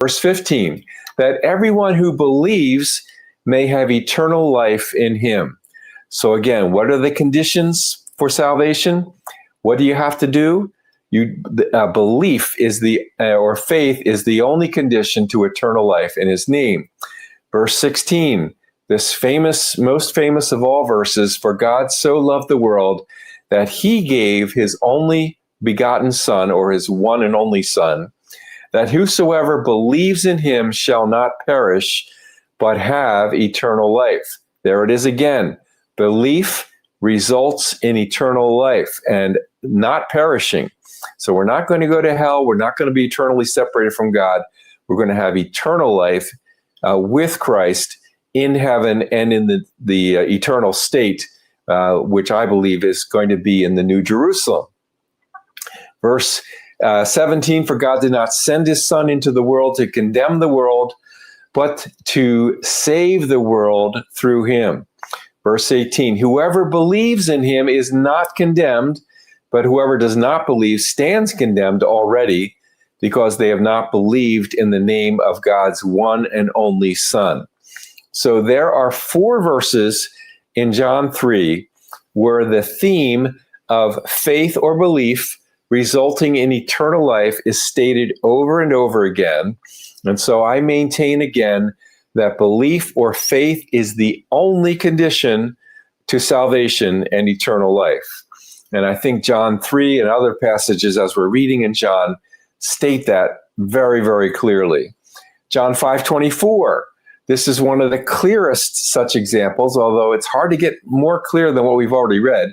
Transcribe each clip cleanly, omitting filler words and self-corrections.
Verse 15, that everyone who believes may have eternal life in him. So again, what are the conditions for salvation? What do you have to do? Belief is or faith is the only condition to eternal life in his name. Verse 16, this most famous of all verses, for God so loved the world that he gave his only begotten Son, or his one and only Son, that whosoever believes in him shall not perish, but have eternal life. There it is again. Belief results in eternal life and not perishing. So we're not going to go to hell. We're not going to be eternally separated from God. We're going to have eternal life with Christ in heaven and in the eternal state, which I believe is going to be in the New Jerusalem. Verse 17, for God did not send his Son into the world to condemn the world, but to save the world through him. Verse 18, whoever believes in him is not condemned, but whoever does not believe stands condemned already, because they have not believed in the name of God's one and only Son. So there are 4 verses in John 3 where the theme of faith or belief resulting in eternal life is stated over and over again. And so I maintain again that belief or faith is the only condition to salvation and eternal life. And I think John 3 and other passages as we're reading in John state that very, very clearly. John 5:24, this is one of the clearest such examples, although it's hard to get more clear than what we've already read.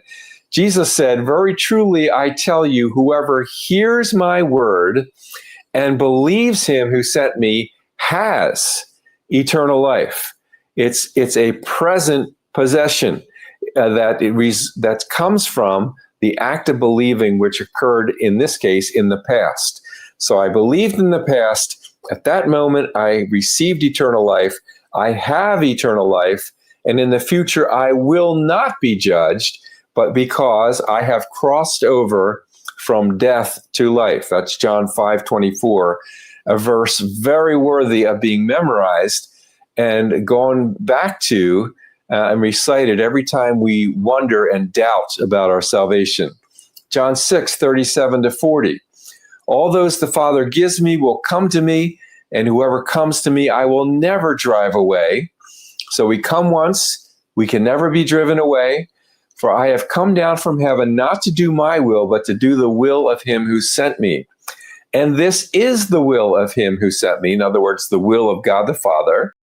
Jesus said, very truly, I tell you, whoever hears my word and believes him who sent me has eternal life. It's a present possession that comes from the act of believing, which occurred in this case in the past. So I believed in the past. At that moment, I received eternal life. I have eternal life. And in the future, I will not be judged, but because I have crossed over from death to life. That's John 5:24, a verse very worthy of being memorized and gone back to and recited every time we wonder and doubt about our salvation. John 6:37-40, all those the Father gives me will come to me, and whoever comes to me I will never drive away. So we come once, we can never be driven away. For I have come down from heaven not to do my will, but to do the will of him who sent me. And this is the will of him who sent me, in other words, the will of God the Father,